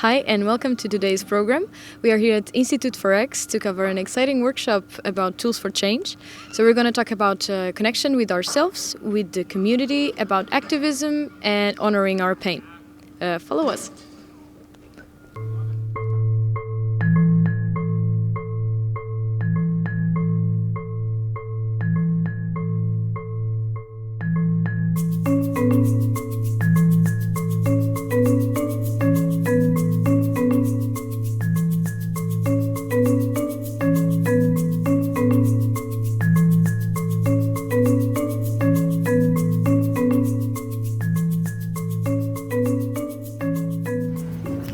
Hi and welcome to today's program. We are here at Institute for X to cover an exciting workshop about tools for change. So we're going to talk about connection with ourselves, with the community, about activism and honoring our pain. Follow us.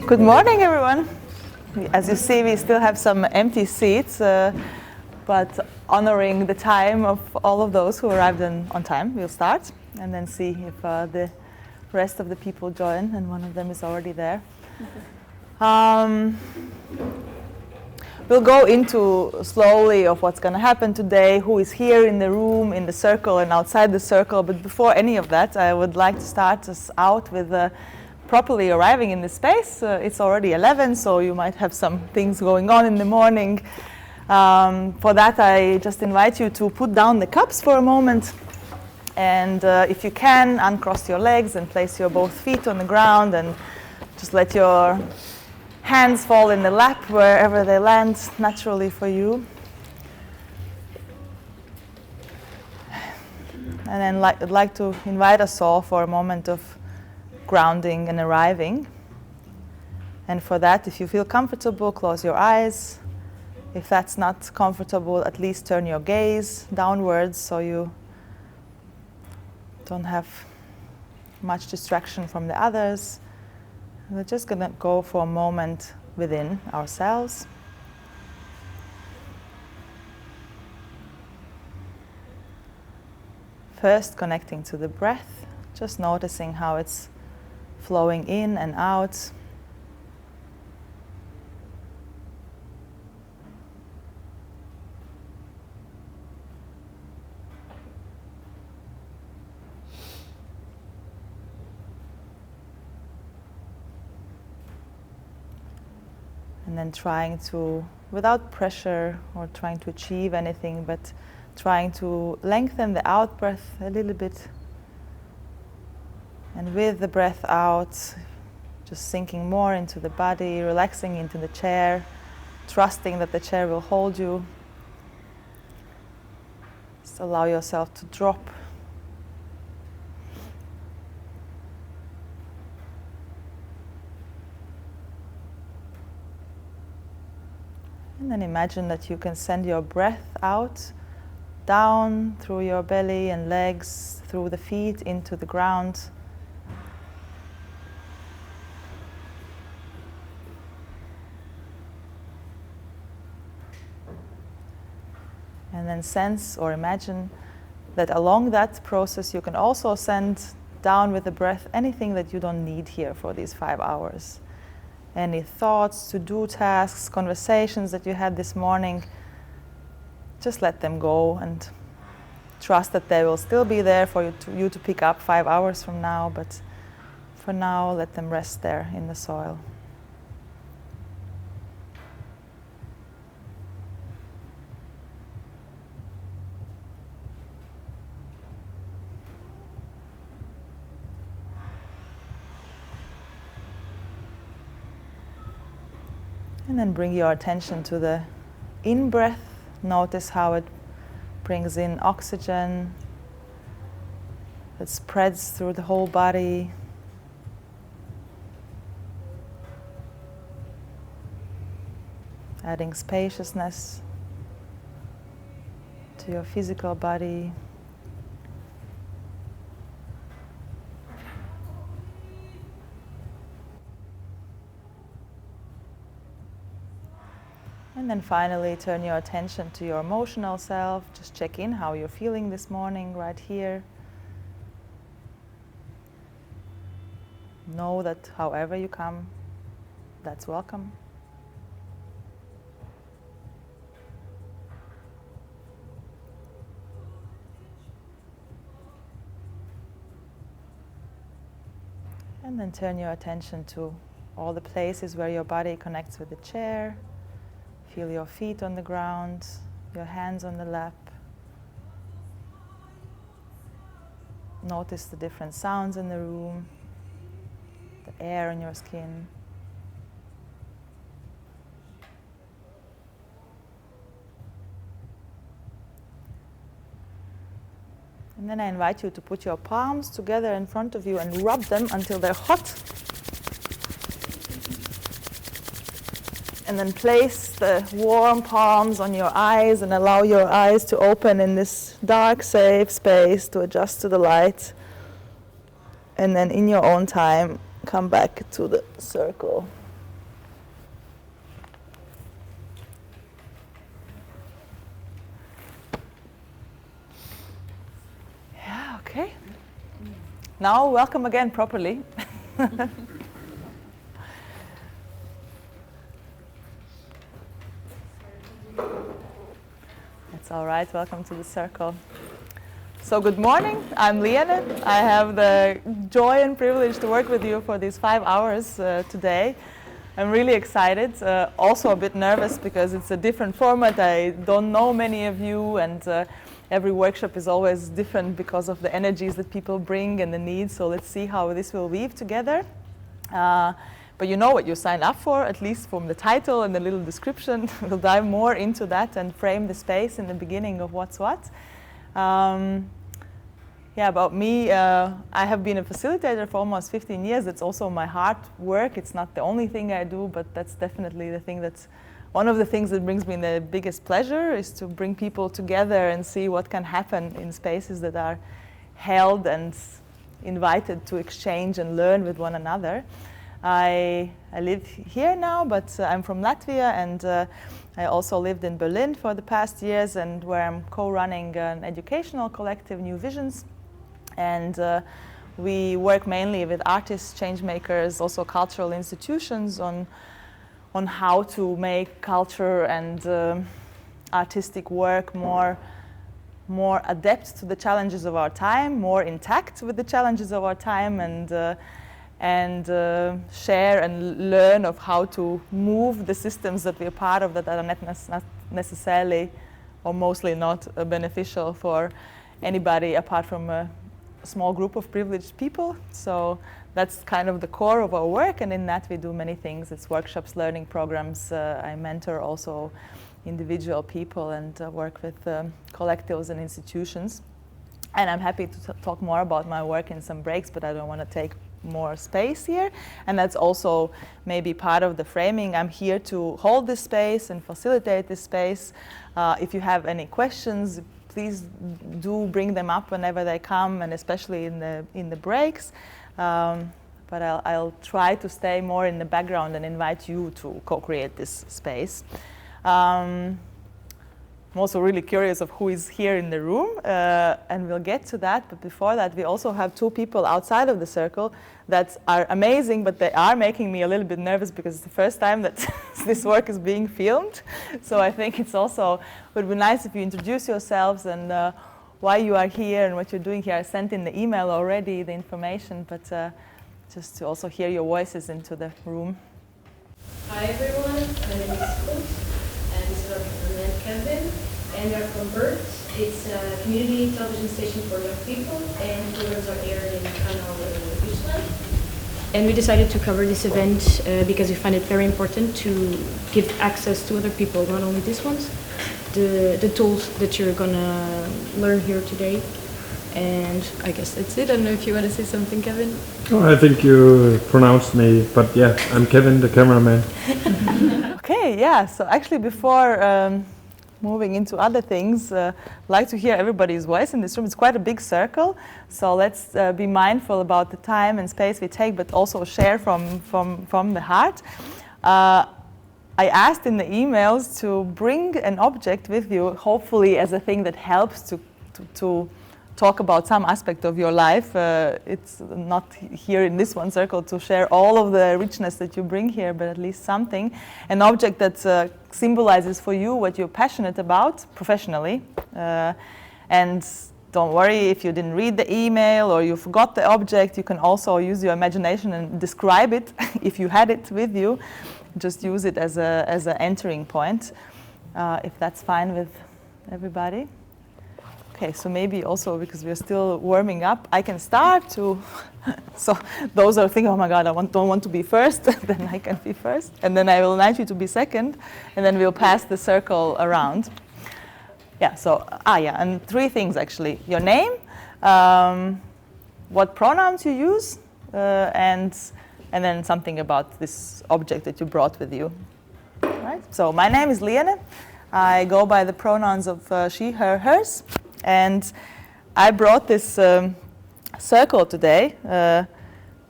Good morning, everyone. As you see, we still have some empty seats, but honoring the time of all of those who arrived on time, we'll start and then see if the rest of the people join, and one of them is already there. We'll go into slowly of what's going to happen today, who is here in the room, in the circle, and outside the circle. But before any of that, I would like to start us out with properly arriving in the space. It's already 11, so you might have some things going on in the morning. For that, I just invite you to put down the cups for a moment. And if you can, uncross your legs and place your both feet on the ground and just let your hands fall in the lap wherever they land naturally for you. And then I'd like to invite us all for a moment of grounding and arriving. And for that, if you feel comfortable, close your eyes. If that's not comfortable, at least turn your gaze downwards so you don't have much distraction from the others. We're just going to go for a moment within ourselves. First, connecting to the breath, just noticing how it's flowing in and out. And then trying to, without pressure or trying to achieve anything, but trying to lengthen the out breath a little bit. And with the breath out, just sinking more into the body, relaxing into the chair, trusting that the chair will hold you. Just allow yourself to drop. And then imagine that you can send your breath out, down through your belly and legs, through the feet, into the ground. And then sense or imagine that along that process you can also send down with the breath anything that you don't need here for these 5 hours. Any thoughts, to-do tasks, conversations that you had this morning, just let them go and trust that they will still be there for you to pick up 5 hours from now, but for now let them rest there in the soil. And then bring your attention to the in-breath. Notice how it brings in oxygen that spreads through the whole body. Adding spaciousness to your physical body. And then finally, turn your attention to your emotional self. Just check in how you're feeling this morning, right here. Know that however you come, that's welcome. And then turn your attention to all the places where your body connects with the chair. Feel your feet on the ground, your hands on the lap. Notice the different sounds in the room, the air on your skin. And then I invite you to put your palms together in front of you and rub them until they're hot. And then place the warm palms on your eyes and allow your eyes to open in this dark, safe space to adjust to the light. And then in your own time, come back to the circle. Yeah, okay. Now welcome again properly. That's all right, welcome to the circle. So good morning, I'm Liane. I have the joy and privilege to work with you for these 5 hours today. I'm really excited, also a bit nervous because it's a different format. I don't know many of you, and every workshop is always different because of the energies that people bring and the needs. So let's see how this will weave together. But you know what you sign up for, at least from the title and the little description. We'll dive more into that and frame the space in the beginning of what's what. Yeah, about me, I have been a facilitator for almost 15 years. It's also my heart work. It's not the only thing I do, but that's definitely the thing that's one of the things that brings me the biggest pleasure, is to bring people together and see what can happen in spaces that are held and invited to exchange and learn with one another. I live here now, but I'm from Latvia, and I also lived in Berlin for the past years, and where I'm co-running an educational collective, New Visions. And we work mainly with artists, change makers, also cultural institutions on how to make culture and artistic work more adept to the challenges of our time, more intact with the challenges of our time, and share and learn of how to move the systems that we're part of that are not necessarily or mostly not beneficial for anybody apart from a small group of privileged people. So that's kind of the core of our work, and in that we do many things. It's workshops, learning programs. I mentor also individual people and work with collectives and institutions. And I'm happy to talk more about my work in some breaks, but I don't want to take more space here. And that's also maybe part of the framing. I'm here to hold this space and facilitate this space. If you have any questions, please do bring them up whenever they come, and especially in the breaks. But I'll try to stay more in the background and invite you to co-create this space. I'm also really curious of who is here in the room, and we'll get to that. But before that, we also have 2 people outside of the circle that are amazing, but they are making me a little bit nervous because it's the first time that this work is being filmed. So I think it's also would be nice if you introduce yourselves and why you are here and what you're doing here. I sent in the email already the information, but just to also hear your voices into the room. Hi everyone, my name is Uge, and this is our cameraman Kevin, and we're from BURT. It's a community television station for young people, and programs are aired in Canal Deutschland. And we decided to cover this event because we find it very important to give access to other people, not only these ones, the tools that you're gonna learn here today. And I guess that's it. I don't know if you want to say something, Kevin. Oh, I think you pronounced me, but yeah, I'm Kevin, the cameraman. Okay, yeah. So actually, before moving into other things, I'd like to hear everybody's voice in this room. It's quite a big circle, so let's be mindful about the time and space we take, but also share from the heart. I asked in the emails to bring an object with you, hopefully as a thing that helps to talk about some aspect of your life. It's not here in this one circle to share all of the richness that you bring here, but at least something. An object that symbolizes for you what you're passionate about professionally. And don't worry if you didn't read the email or you forgot the object. You can also use your imagination and describe it if you had it with you. Just use it as an entering point, if that's fine with everybody. Okay, so maybe also because we're still warming up, I can start to, so those are thinking, oh my God, don't want to be first, then I can be first. And then I will invite you to be second, and then we'll pass the circle around. Yeah, so, and 3 things actually. Your name, what pronouns you use, and then something about this object that you brought with you. Right? So my name is Liene. I go by the pronouns of she, her, hers. And I brought this circle today,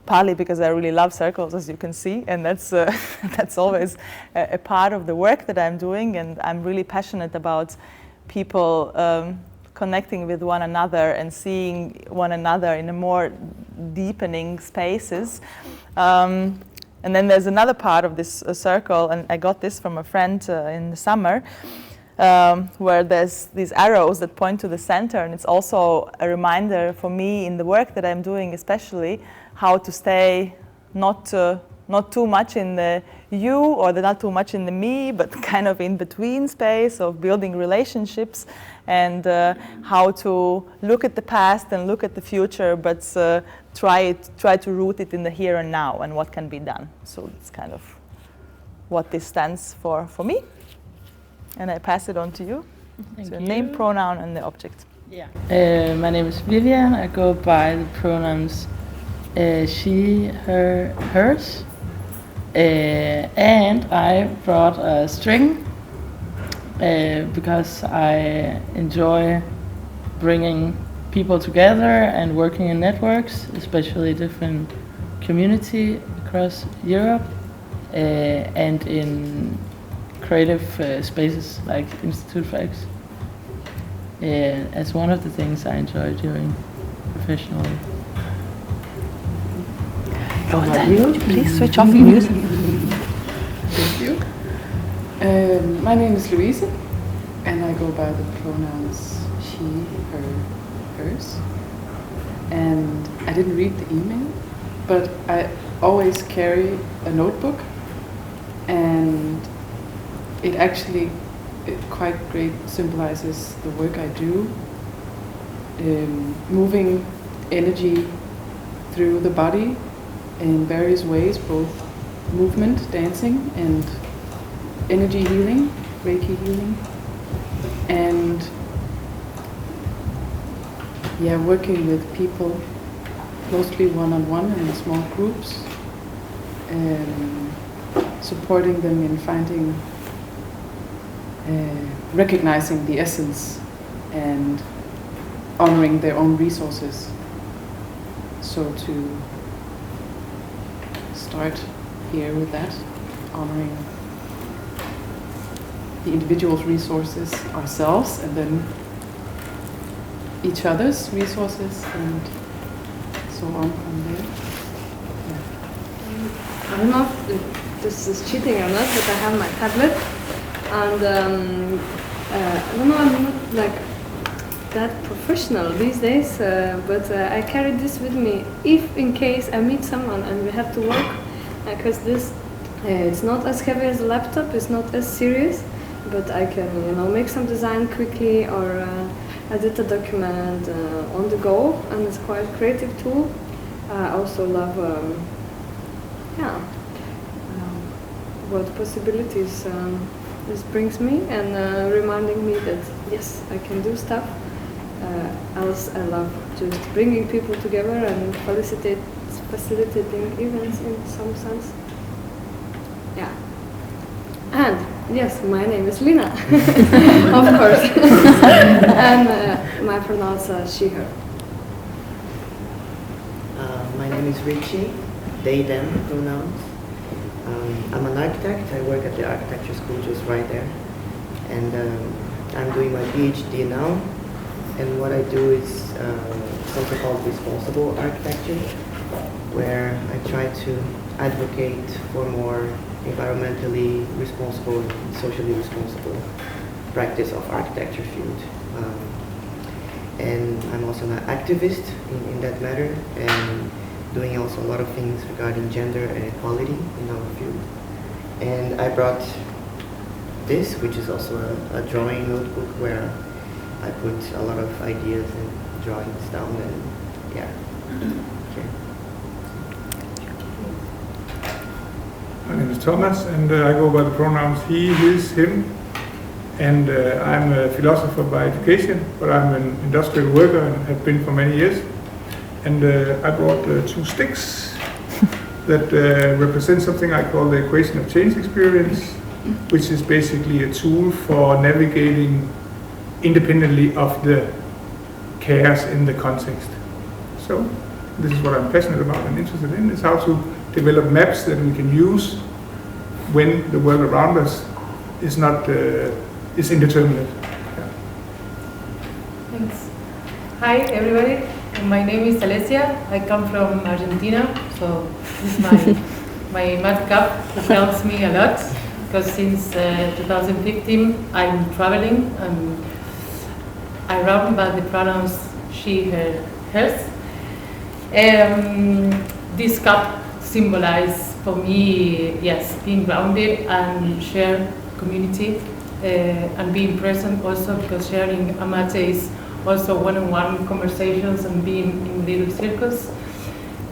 partly because I really love circles, as you can see, and that's always a part of the work that I'm doing, and I'm really passionate about people connecting with one another and seeing one another in a more deepening spaces. And then there's another part of this circle, and I got this from a friend in the summer, where there's these arrows that point to the center, and it's also a reminder for me in the work that I'm doing, especially how to stay not too much in the you or not too much in the me, but kind of in between space of building relationships, and how to look at the past and look at the future, but try to root it in the here and now and what can be done. So it's kind of what this stands for me. And I pass it on to you. Thank so you. Name, pronoun, and the object. Yeah. My name is Vivian. I go by the pronouns she, her, hers. And I brought a string because I enjoy bringing people together and working in networks, especially different community across Europe and in creative spaces like Institute for X. As one of the things I enjoy doing professionally. Please switch off music. Thank you. My name is Louise, and I go by the pronouns she, her, hers. And I didn't read the email, but I always carry a notebook, and it actually quite great symbolizes the work I do, moving energy through the body in various ways, both movement, dancing, and energy healing, Reiki healing, and working with people, mostly one-on-one and in small groups, supporting them in finding, recognizing the essence and honoring their own resources. So to start here with that, honoring the individual's resources, ourselves, and then each other's resources, and so on from there. I don't know if this is cheating or not, but I have my tablet, and I don't know, I'm not like that professional these days, but I carry this with me if in case I meet someone and we have to work, because this it's not as heavy as a laptop, it's not as serious, but I can make some design quickly or edit a document on the go, and it's quite a creative tool. I also love what possibilities this brings me, and reminding me that yes, I can do stuff. Else I love just bringing people together and facilitating events in some sense. Yeah. And yes, my name is Lina, of course. And my pronouns are she, her. My name is Richie, they, them pronouns. I'm an architect. I work at the architecture school just right there. And I'm doing my PhD now. And what I do is something called responsible architecture, where I try to advocate for more environmentally responsible and socially responsible practice of architecture field. and I'm also an activist in that matter, and doing also a lot of things regarding gender and equality in our field. And I brought this, which is also a drawing notebook where I put a lot of ideas and drawings down, and yeah. Okay. My name is Thomas, and I go by the pronouns he, his, him. And I'm a philosopher by education, but I'm an industrial worker and have been for many years. And I brought 2 sticks that represent something I call the equation of change experience, which is basically a tool for navigating independently of the chaos in the context. So this is what I'm passionate about and interested in, is how to develop maps that we can use when the world around us is not is indeterminate. Yeah. Thanks. Hi everybody, my name is Alessia. I come from Argentina, so this is my mad cap that helps me a lot, because since 2015 I'm traveling and I run by the pronouns she, her, hers. This cup symbolizes for me, yes, being grounded and share community and being present also, because sharing a mate is also one-on-one conversations and being in little circles.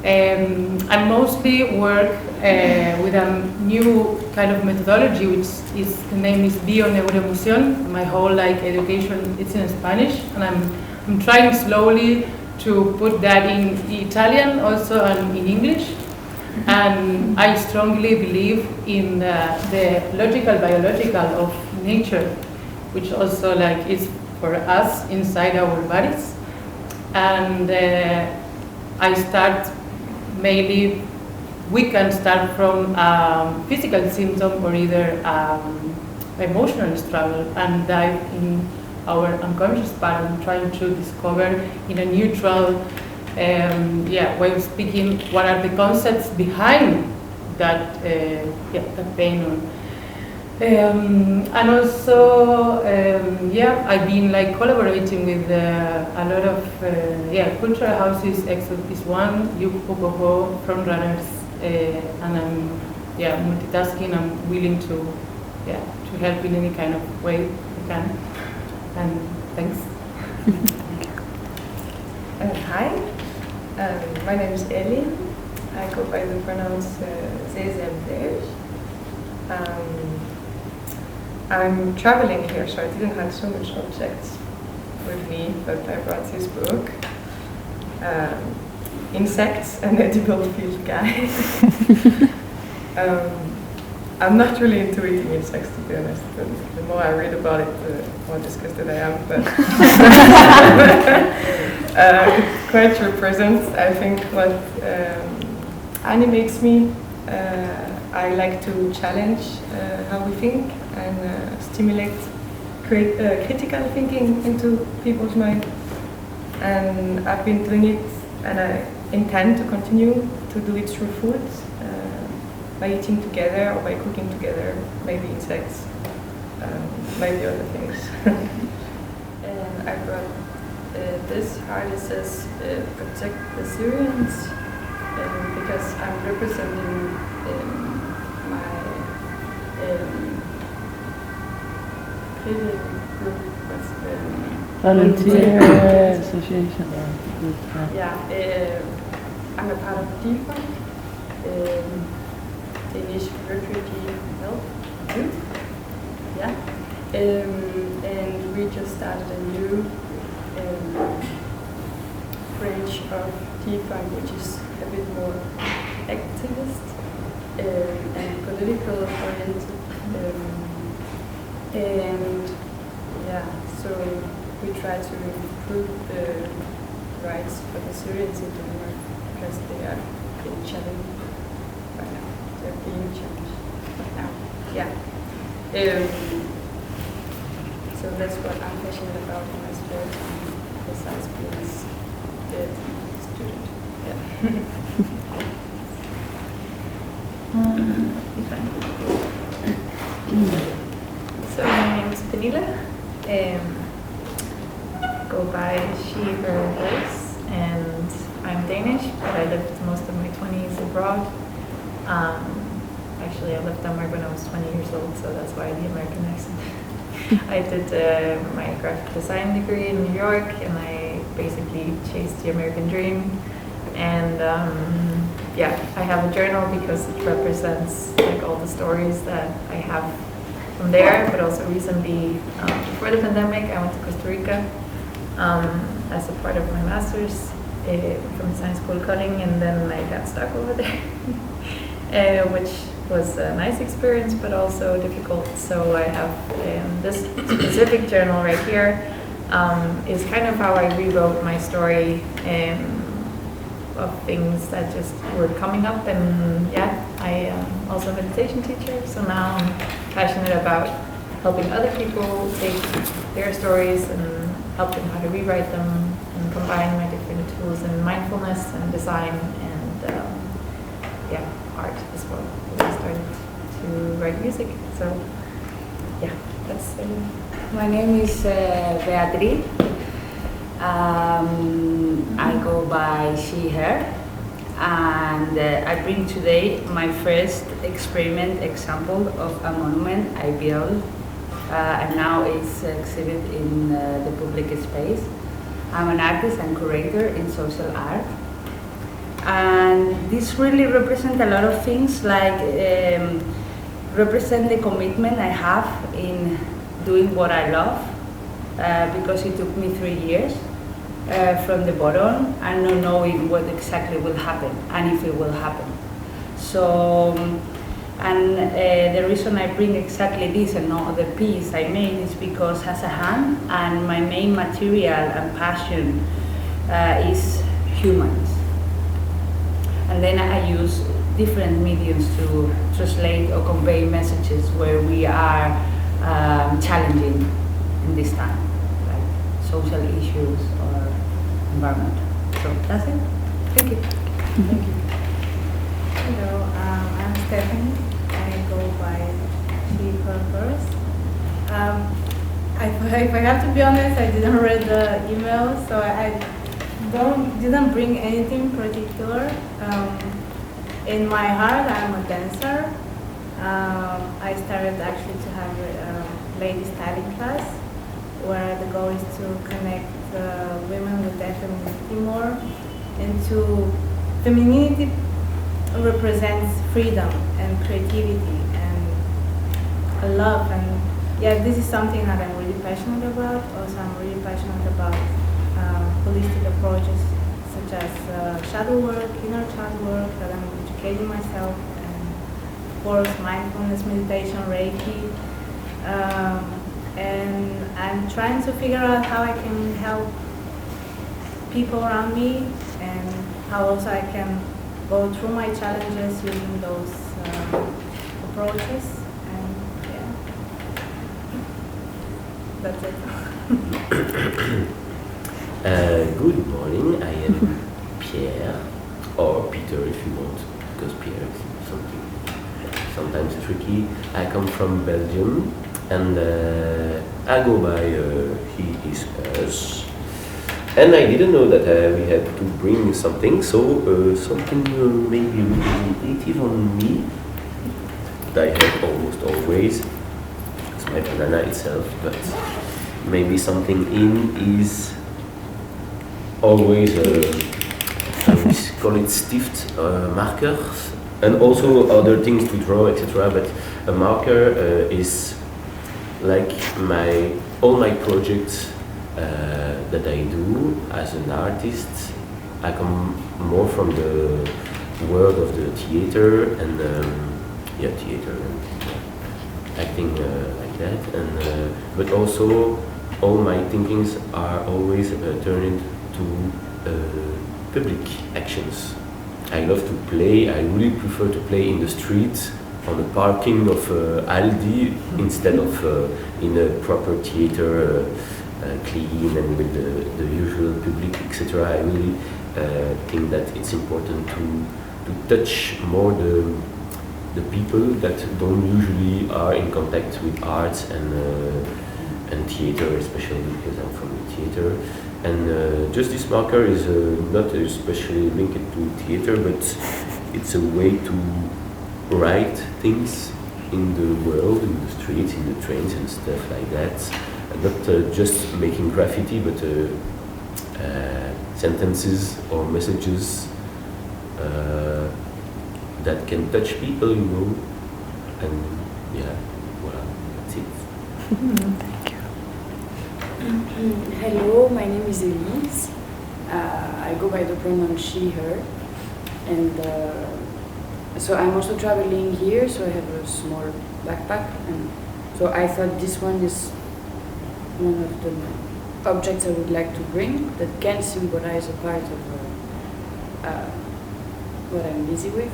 I mostly work with a new kind of methodology, which is, the name is bio-neuroemoción. My whole education it's in Spanish, and I'm trying slowly to put that in Italian also and in English. And I strongly believe in the logical, biological of nature, which also is for us inside our bodies. And I start mainly, we can start from physical symptom or either emotional struggle and dive in our unconscious pattern, trying to discover in a neutral way of speaking what are the concepts behind that that pain. And also I've been collaborating with a lot of cultural houses. Exo is one, Uge46 frontrunners, and I'm multitasking. I'm willing to help in any kind of way I can. And thanks. Hi, my name is Ellie. I go by the pronouns they, them, theirs. I'm traveling here, so I didn't have so much objects with me, but I brought this book, Insects, an Edible Field Guide. I'm not really into eating insects, to be honest. The more I read about it, the more disgusted I am. But it quite represents, I think, what animates me. I like to challenge how we think and stimulate critical thinking into people's mind. And I've been doing it, and I intend to continue to do it through food. By eating together or by cooking together, maybe insects, maybe other things. And I brought this card. It says protect the Syrians, because I'm representing my group. Volunteer association. I'm a part of DFA. Danish Refugee Help Group, and we just started a new branch of DFAN, which is a bit more activist and political oriented, so we try to improve the rights for the Syrians in Denmark, because they are being challenged right now. They're being challenged right now. So that's what I'm passionate about in my spare time, besides being a student. So my name is Penila. go by she, her, hers, and I'm Danish, but I lived most of my 20s abroad. Actually, I left Denmark when I was 20 years old, so that's why the American accent. I did my graphic design degree in New York, and I basically chased the American dream. And yeah, I have a journal because it represents like all the stories that I have from there, but also recently, before the pandemic, I went to Costa Rica as a part of my master's from Design School Cutting, and then I got stuck over there, which was a nice experience, but also difficult. So I have this specific journal right here is kind of how I rewrote my story of things that just were coming up. And yeah, I am also a meditation teacher, so now I'm passionate about helping other people take their stories and help them how to rewrite them and combine my different tools in mindfulness and design and yeah, art as well. I started to write music, so yeah, that's My name is Beatriz. I go by she, her, and I bring today my first example of a monument I built, and now it's exhibited in the public space. I'm an artist and curator in social art. And this really represents a lot of things, like represent the commitment I have in doing what I love, because it took me 3 years from the bottom and not knowing what exactly will happen and if it will happen. So, and the reason I bring exactly this and not other piece I made is because it has a hand, and my main material and passion is humans. And then I use different mediums to translate or convey messages where we are challenging in this time, like social issues or environment. So that's it. Thank you. Thank you. Hello, I'm Stephanie. I go by she, her, hers. If I have to be honest, I didn't read the email, so I didn't bring anything particular. In my heart, I'm a dancer. I started actually to have a lady styling class, where the goal is to connect women with their femininity more, and to femininity represents freedom and creativity and love, and yeah, this is something that I'm really passionate about. Also, I'm really passionate about holistic approaches such as shadow work, inner child work, that I'm educating myself, and of course mindfulness, meditation, Reiki, and I'm trying to figure out how I can help people around me, and how also I can go through my challenges using those approaches, and yeah, that's it. Good morning, I am Pierre, or Peter if you want, because Pierre is something sometimes tricky. I come from Belgium, and I go by he, his, hers. And I didn't know that we had to bring something, so something maybe representative on me, that I have almost always. It's my banana itself, but maybe something in is always, we call it stift markers, and also other things to draw, etc. But a marker is like all my projects that I do as an artist. I come more from the world of the theater and theater and acting like that, and but also all my thinkings are always turned to public actions. I love to play. I really prefer to play in the street, on the parking of Aldi, instead of in a proper theater, clean and with the usual public, etc. I really think that it's important to touch more the people that don't usually are in contact with arts, and and theater, especially because I'm from the theater. And justice marker is not especially linked to theater, but it's a way to write things in the world, in the streets, in the trains and stuff like that. Not just making graffiti, but sentences or messages that can touch people, you know. And yeah, well, that's it. Thank you. Hello, my name is Elise. I go by the pronoun she, her. And so I'm also traveling here, so I have a small backpack. And so I thought this one is one of the objects I would like to bring that can symbolize a part of what I'm busy with.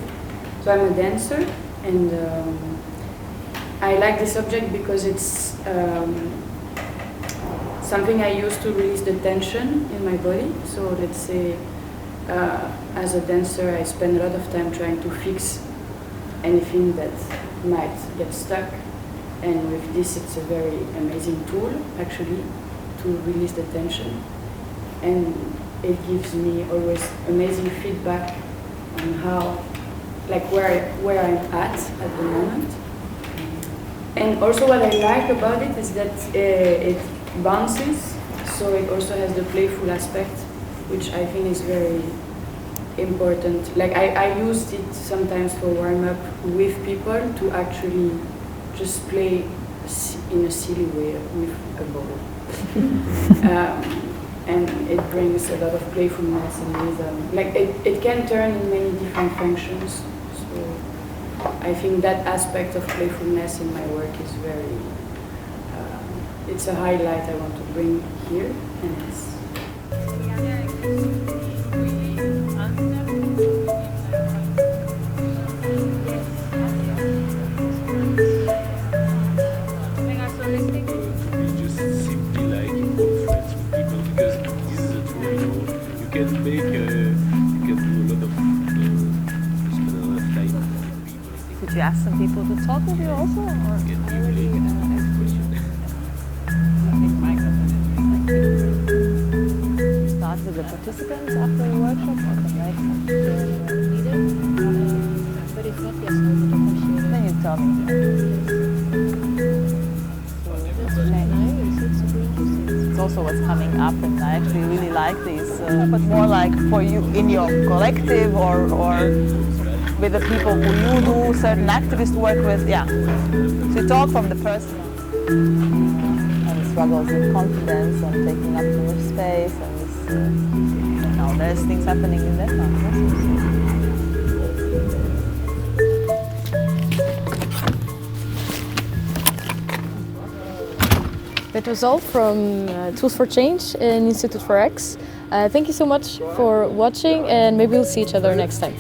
So I'm a dancer, and I like this object because it's something I use to release the tension in my body. So let's say as a dancer I spend a lot of time trying to fix anything that might get stuck, and with this it's a very amazing tool actually to release the tension, and it gives me always amazing feedback on how, like where I'm at the moment. And also what I like about it is that it bounces, so it also has the playful aspect, which I think is very important. Like I used it sometimes for warm-up with people to actually just play in a silly way with a ball. And it brings a lot of playfulness and rhythm. Like it can turn in many different functions. So I think that aspect of playfulness in my work is very, it's a highlight I want to bring here. And it's Did you ask some people to talk with you also? Or? Start with the participants after the workshop or come back? But if not, yes, I would appreciate it. Then you tell me. It's also what's coming up, and I actually really like these, but more like for you in your collective or with the people who you do certain activist work with, yeah. So you talk from the personal and the struggles with confidence and taking up too much space, and this, you know, there's things happening in that now. That was all from Tools for Change in Institute for X. Thank you so much for watching, and maybe we'll see each other next time.